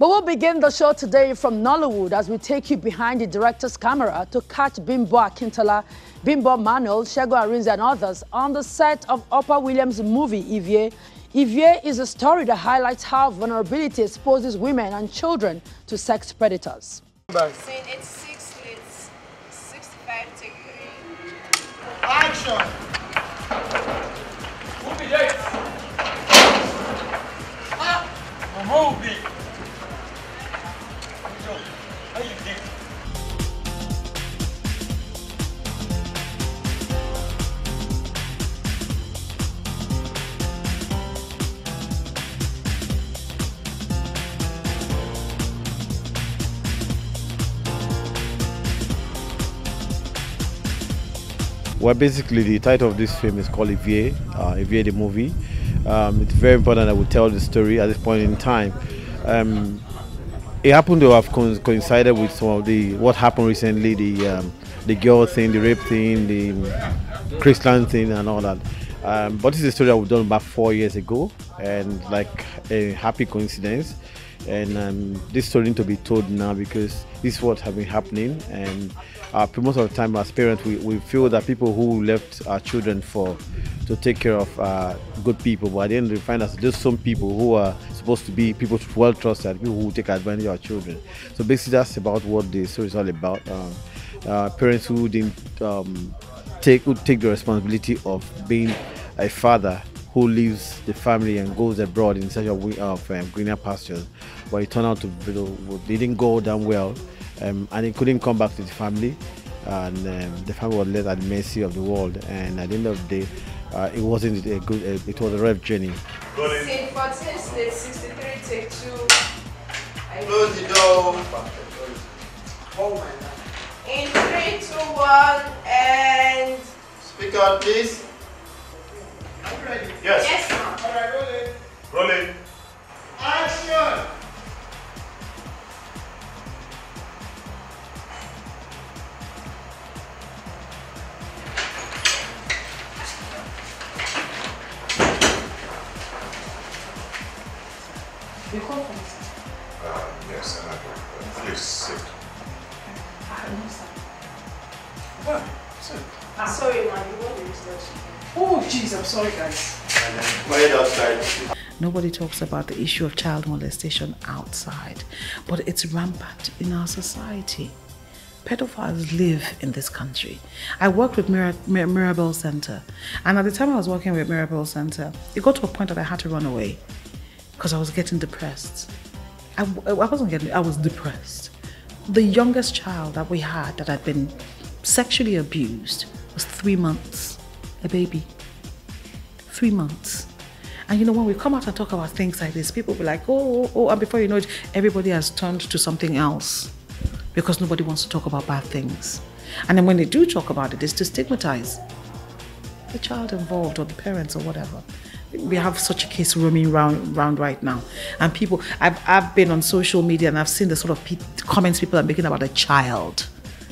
But we'll begin the show today from Nollywood as we take you behind the director's camera to catch Bimbo Akintola, Bimbo Manuel, Segun Arinze and others on the set of Oprah Williams' movie Ivie. Ivie is a story that highlights how vulnerability exposes women and children to sex predators. Scene 86, leads 65, take 3. Action! Movie dates! A movie! How you think? Well, basically, the title of this film is called Ivie, Ivie the movie. It's very important that we tell the story at this point in time. It happened to have coincided with some of what happened recently, the girl thing, the rape thing, the Christian thing, and all that. But this is a story that we've done about 4 years ago, and like a happy coincidence. And this story needs to be told now because this is what has been happening. And most of the time, as parents, we feel that people who left our children to take care of good people, but at the end we find that there's some people who are supposed to be people well trusted, people who take advantage of our children. So basically, that's about what the story is all about. Parents who didn't take the responsibility of being a father who leaves the family and goes abroad in search of greener pastures, but it turned out to they didn't go down well, and they couldn't come back to the family, and the family was left at the mercy of the world. And at the end of the day, it wasn't a good. It was a rough journey. Scene 14, slate 63, take 2. Close the door. Oh my God. In 3, 2, 1, and... Speak out, please. Are you ready? Yes. Yes, ma'am. All right, roll it. Rolling. Action! You call for us? Yes, and please sit. No, sir. What? Sit. Sorry, ma'am, you want the introduction. Oh, jeez, I'm sorry, guys. Quiet outside. Nobody talks about the issue of child molestation outside, but it's rampant in our society. Pedophiles live in this country. I worked with Mirabel Center, and at the time I was working with Mirabel Center, it got to a point that I had to run away because I was getting depressed. I was depressed. The youngest child that we had that had been sexually abused was 3 months, a baby. 3 months. And you know, when we come out and talk about things like this, people will be like, oh, and before you know it, everybody has turned to something else because nobody wants to talk about bad things. And then when they do talk about it, it's to stigmatize the child involved or the parents or whatever. We have such a case roaming around right now. And people, I've been on social media and I've seen the sort of comments people are making about a child.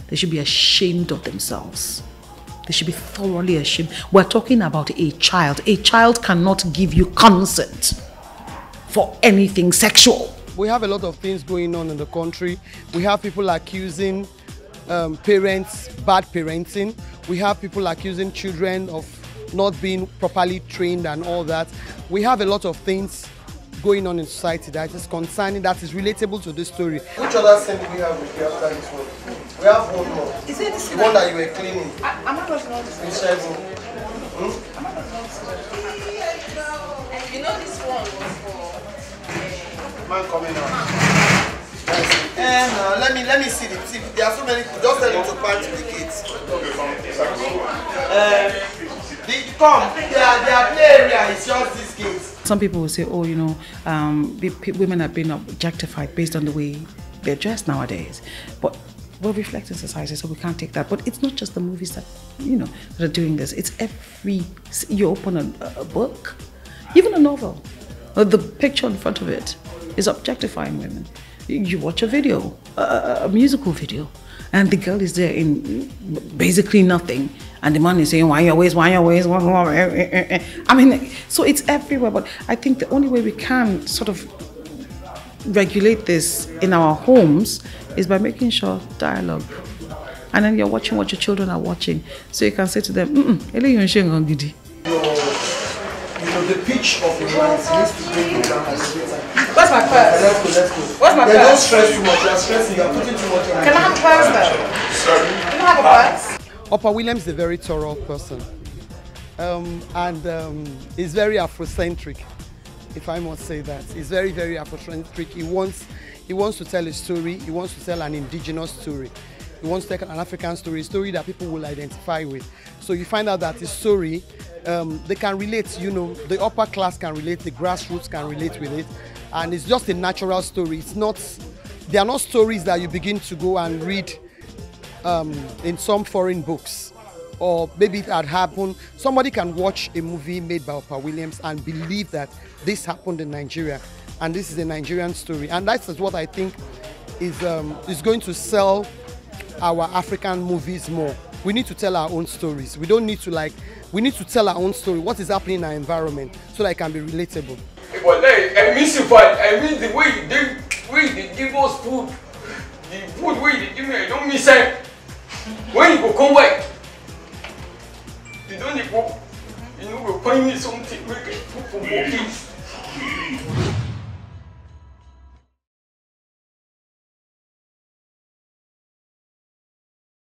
They should be ashamed of themselves. They should be thoroughly ashamed. We're talking about a child. A child cannot give you consent for anything sexual. We have a lot of things going on in the country. We have people accusing parents bad parenting. We have people accusing children of not being properly trained and all that. We have a lot of things going on in society that is concerning, that is relatable to this story. Which other scene do we have with you after this one? We have one more. Is it this The one that you were cleaning. I'm not going to know this. With Segun. I'm not going to know this. And you know this one was for... Man coming out. And let me see the tip. There are so many people. Just tell him to punch the kids. Their play area is just these kids. Some people will say, oh, you know, women are being objectified based on the way they're dressed nowadays. But we're reflecting society, so we can't take that. But it's not just the movies that, you know, that are doing this. It's you open a book, even a novel, the picture in front of it is objectifying women. You watch a video, a musical video, and the girl is there in basically nothing, and the man is saying, why your waist, why your waist, I mean, so it's everywhere. But I think the only way we can sort of regulate this in our homes is by making sure dialogue. And then you're watching what your children are watching. So you can say to them, the pitch of your lines needs to bring it down a little bit. What's my purse? Let's go. What's my purse? Don't stress too much. You're stressing. You're putting too much on. Can I have a purse though? Sorry. Can I have a purse? Opa Williams is a very thorough person. He's very Afrocentric, if I must say that. He's very, very Afrocentric. He wants to tell a story. He wants to tell an indigenous story. He wants to tell an African story, a story that people will identify with. So you find out that his story, they can relate, you know, the upper class can relate, the grassroots can relate with it. And it's just a natural story. They are not stories that you begin to go and read in some foreign books. Or maybe it had happened. Somebody can watch a movie made by Opa Williams and believe that this happened in Nigeria. And this is a Nigerian story. And that's what I think is going to sell our African movies more. We need to tell our own stories. We don't need to we need to tell our own story, what is happening in our environment, so that it can be relatable. But I miss you, but I miss the way they give us food. The food way they give me, I don't miss it. When you go come back, you don't go, you know, go find me something, make it food for more kids.